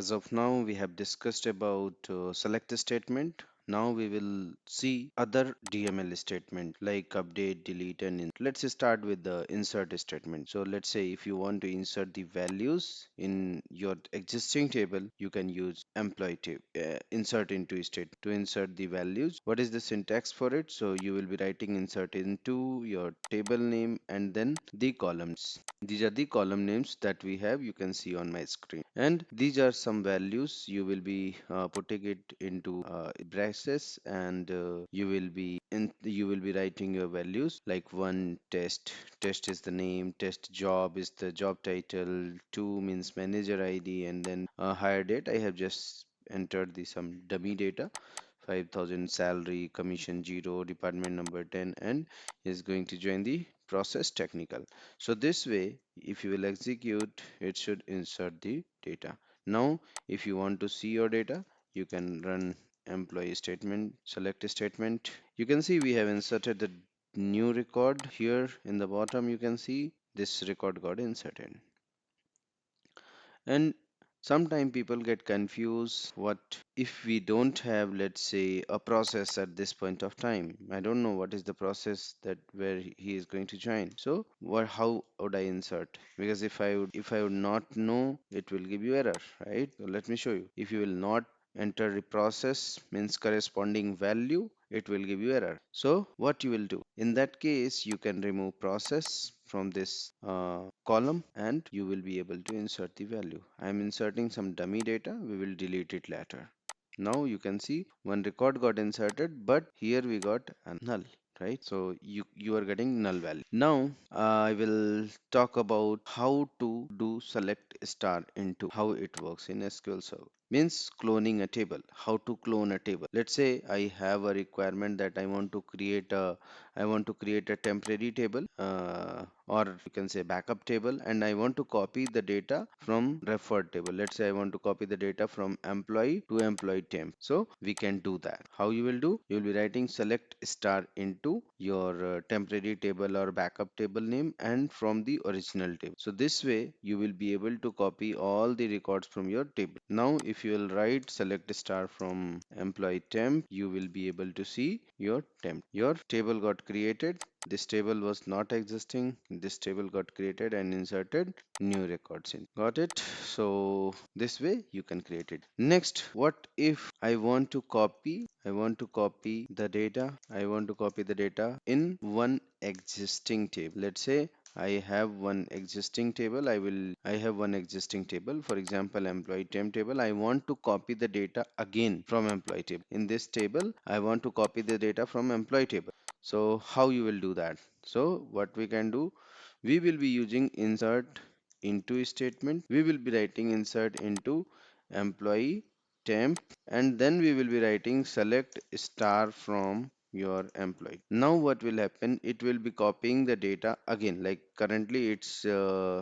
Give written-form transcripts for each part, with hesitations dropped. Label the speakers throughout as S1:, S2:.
S1: as of now, we have discussed about select statement. Now we will see other DML statement like update, delete, and let's start with the insert statement. So let's say if you want to insert the values in your existing table, you can use employee table, insert into state to insert the values. What is the syntax for it? So you will be writing insert into your table name and then the columns. These are the column names that we have, you can see on my screen, and these are some values. You will be putting it into braces, and you will be writing your values like one test is the name, test job is the job title, two means manager ID, and then hire date. I have just entered the some dummy data, 5,000 salary, commission 0, department number 10, and is going to join the process technical. So this way, if you will execute, it should insert the data. Now, if you want to see your data, you can run employee statement, select a statement. You can see we have inserted the new record here in the bottom. You can see this record got inserted. And sometimes people get confused, what if we don't have, let's say, a process at this point of time? I don't know what is the process that where he is going to join. So what, how would I insert? Because if I would not know, it will give you error, right? So let me show you. If you will not enter the process means corresponding value, it will give you error. So what you will do in that case, you can remove process from this column and you will be able to insert the value. I am inserting some dummy data, we will delete it later. Now you can see one record got inserted, but here we got a null, right? So you are getting null value. Now I will talk about how to do select star into, how it works in SQL Server. Means cloning a table. How to clone a table. Let's say I have a requirement that I want to create a temporary table, or you can say backup table, and I want to copy the data from referred table. Let's say I want to copy the data from employee to employee temp. So we can do that. How you will do? You will be writing select star into your temporary table or backup table name and from the original table. So this way you will be able to copy all the records from your table. Now if you will write select star from employee temp, you will be able to see your temp. Your table got created. This table was not existing. This table got created and inserted new records in. Got it? So this way you can create it. Next, what if I want to copy the data. I want to copy the data in one existing table. Let's say I have one existing table. I have one existing table. For example, employee temp table. I want to copy the data again from employee table. In this table, I want to copy the data from employee table. So how you will do that? So what we can do, we will be using insert into statement. We will be writing insert into employee temp, and then we will be writing select star from your employee. Now what will happen, it will be copying the data again, like currently it's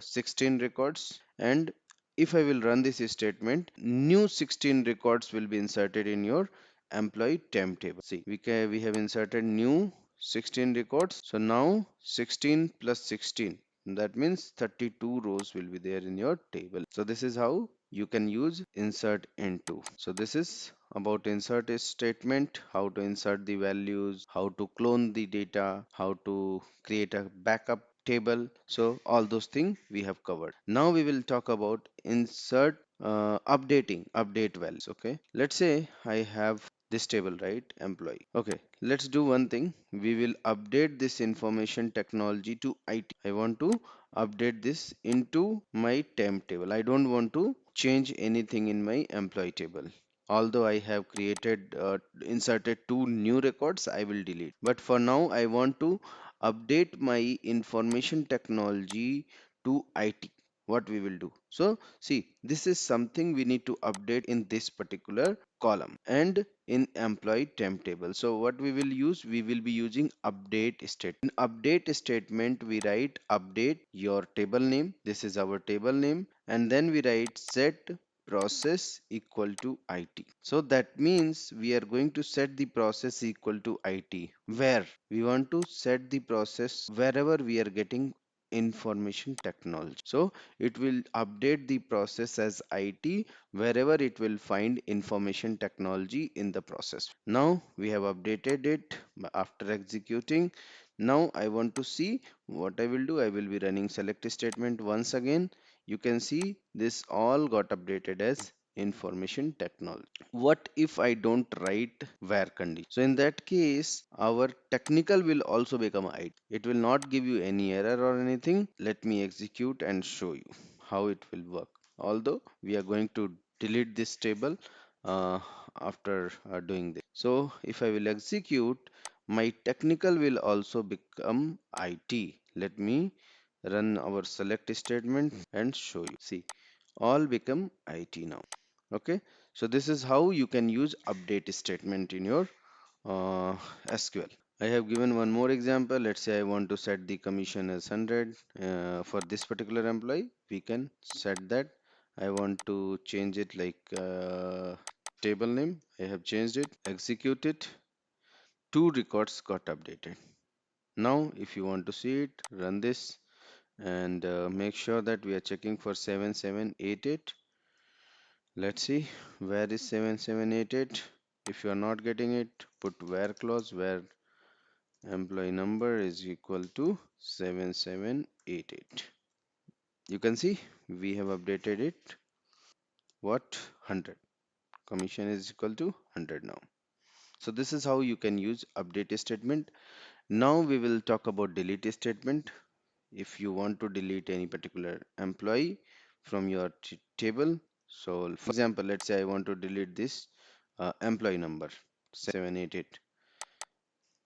S1: 16 records, and if I will run this statement, new 16 records will be inserted in your employee temp table. See, we have inserted new 16 records. So now 16 plus 16, that means 32 rows will be there in your table. So this is how you can use insert into. So this is about insert statement, how to insert the values, how to clone the data, how to create a backup table. So all those things we have covered. Now we will talk about insert update values. Okay, let's say I have this table, right, employee. Okay, let's do one thing. We will update this information technology to IT. I want to update this into my temp table. I don't want to change anything in my employee table. Although I have inserted two new records, I will delete. But for now, I want to update my information technology to IT. What we will do? So see, this is something we need to update in this particular column and in employee temp table. So what we will use, we will be using update statement. In update statement, we write update your table name. This is our table name, and then we write set process equal to IT. So that means we are going to set the process equal to IT. Where we want to set the process wherever we are getting information technology. So it will update the process as IT wherever it will find information technology in the process. Now we have updated it after executing. Now I want to see what I will do. I will be running select statement once again. You can see this all got updated as information technology. What if I don't write where condition? So in that case, our technical will also become IT. It will not give you any error or anything. Let me execute and show you how it will work. Although we are going to delete this table uh, after doing this. So if I will execute, my technical will also become IT. Let me run our select statement and show you. See, all become IT now. Okay, so this is how you can use update statement in your SQL. I have given one more example. Let's say I want to set the commission as 100 for this particular employee. We can set that. I want to change it like table name. I have changed it. Execute it. Two records got updated. Now, if you want to see it, run this and make sure that we are checking for 7788. Let's see, where is 7788? If you are not getting it, put where clause where employee number is equal to 7788. You can see we have updated it. What? 100. Commission is equal to 100 now. So this is how you can use update statement. Now we will talk about delete statement. If you want to delete any particular employee from your table. So for example, let's say I want to delete this employee number 7788.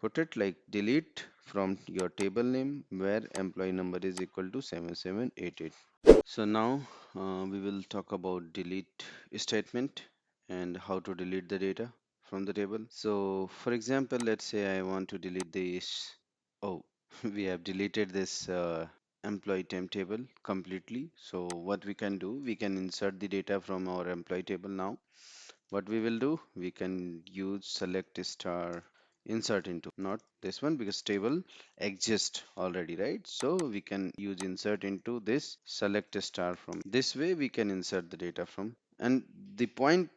S1: Put it like delete from your table name where employee number is equal to 7788. So now we will talk about delete statement and how to delete the data from the table. So for example, let's say I want to delete this. Oh, we have deleted this employee temp table completely. So what we can do, we can insert the data from our employee table now. What we will do, we can use select star insert into, not this one because table exists already, right? So we can use insert into this select star. From this way we can insert the data from. And the point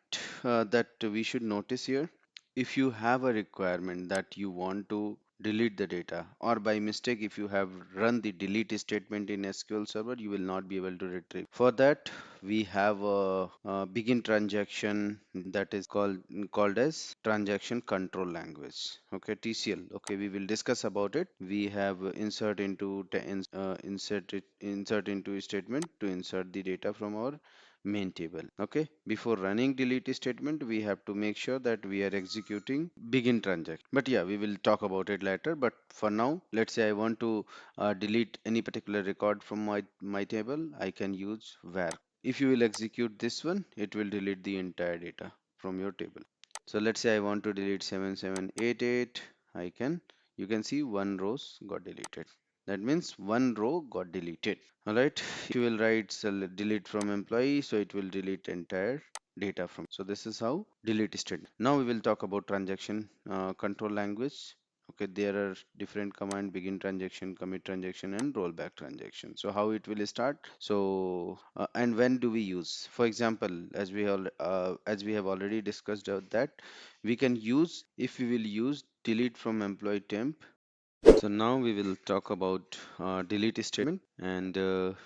S1: that we should notice here, if you have a requirement that you want to delete the data, or by mistake if you have run the delete statement in SQL Server, you will not be able to retrieve. For that we have a begin transaction that is called as transaction control language. Okay, TCL. Okay, we will discuss about it. We have insert into statement to insert the data from our main table. Okay, before running delete statement we have to make sure that we are executing begin transaction. But yeah, we will talk about it later. But for now, let's say I want to delete any particular record from my table. I can use where. If you will execute this one, it will delete the entire data from your table. So let's say I want to delete 7788. I can, you can see one rows got deleted. That means one row got deleted. All right. If you will write delete from employee, so it will delete entire data from. So this is how delete is done. Now we will talk about transaction control language. Okay, there are different command: begin transaction, commit transaction, and rollback transaction. So how it will start? So and when do we use? For example, as we have already discussed that we can use, if we will use delete from employee temp. So now we will talk about delete statement, and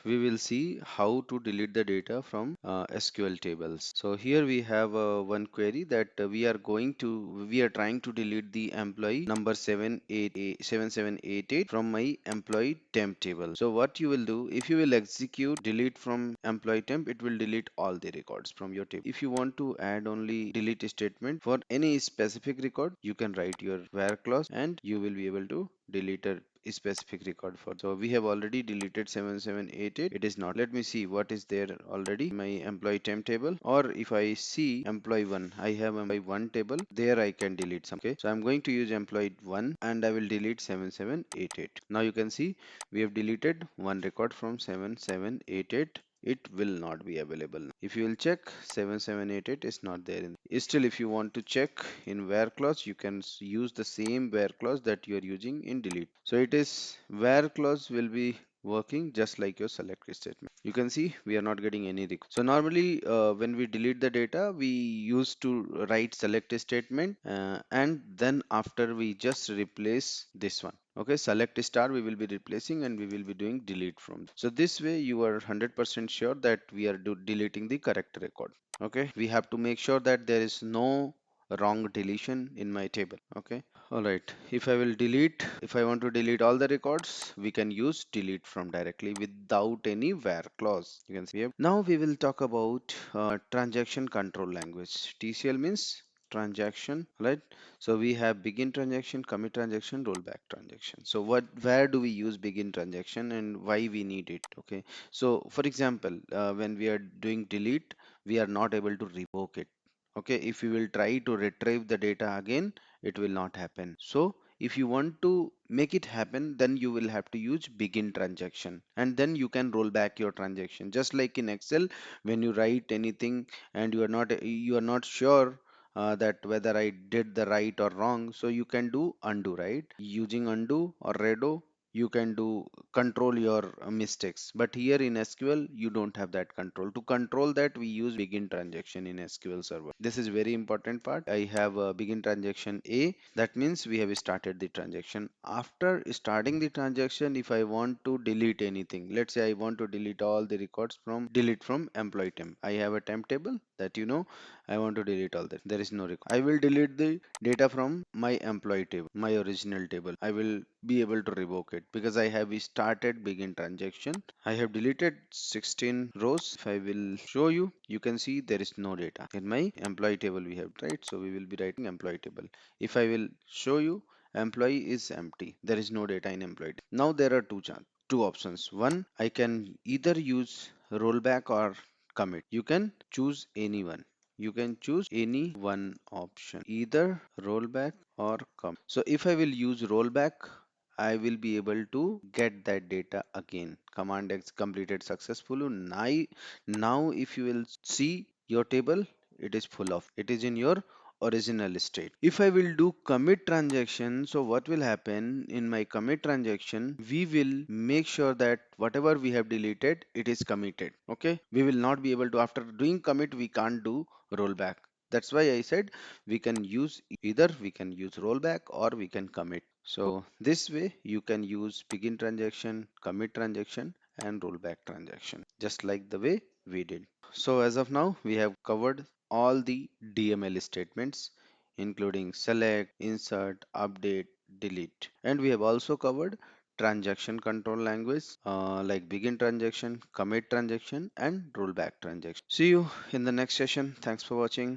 S1: we will see how to delete the data from SQL tables. So here we have one query that we are trying to delete the employee number 7788 from my employee temp table. So what you will do, if you will execute delete from employee temp, it will delete all the records from your table. If you want to add only delete statement for any specific record, you can write your where clause and you will be able to delete a specific record for. So we have already deleted 7788. It is not. Let me see what is there already. My employee temp table, or if I see employee one, I have employee one table. There I can delete some. Okay, so I'm going to use employee one and I will delete 7788. Now you can see we have deleted one record from 7788. It will not be available. If you will check, 7788 is not there. Still, if you want to check in where clause, you can use the same where clause that you are using in delete. So it is where clause will be working just like your select statement. You can see we are not getting any record. So normally when we delete the data, we used to write select statement and then after we just replace this one. Okay, select star we will be replacing and we will be doing delete from. So this way you are 100% sure that we are deleting the correct record. Okay, we have to make sure that there is no wrong deletion in my table. Okay, all right, if I want to delete all the records, we can use delete from directly without any where clause. You can see here. Now we will talk about transaction control language. TCL means transaction, right? So we have begin transaction, commit transaction, rollback transaction. So where do we use begin transaction and why we need it? Okay, so for example, when we are doing delete, we are not able to revoke it. Okay, if you will try to retrieve the data again, it will not happen. So if you want to make it happen, then you will have to use begin transaction and then you can roll back your transaction. Just like in Excel, when you write anything and you are not sure that whether I did the right or wrong, so you can do undo, right? Using undo or redo, you can do control your mistakes. But here in SQL, you don't have that control. To control that, we use begin transaction in SQL Server. This is very important part. I have a begin transaction A. That means we have started the transaction. After starting the transaction, if I want to delete anything, let's say I want to delete all the records from delete from employee temp. I have a temp table that I want to delete all that. There is no record. I will delete the data from my employee table, my original table. I will be able to revoke it because I have started begin transaction. I have deleted 16 rows. If I will show you, you can see there is no data in my employee table we have, right? So we will be writing employee table. If I will show you, employee is empty. There is no data in employee table. Now there are two options. One, I can either use rollback or commit. You can choose any one. You can choose any one option, either rollback or commit. So if I will use rollback, I will be able to get that data again. Command X completed successfully. Now if you will see your table, it is full of, it is in your original state. If I will do commit transaction, so what will happen in my commit transaction, we will make sure that whatever we have deleted, it is committed. Okay, we will not be able to, after doing commit, we can't do rollback. That's why I said we can use either we can use rollback or we can commit. So this way you can use begin transaction, commit transaction and rollback transaction just like the way we did. So as of now we have covered all the DML statements including select, insert, update, delete, and we have also covered transaction control language like begin transaction, commit transaction and rollback transaction. See you in the next session. Thanks for watching.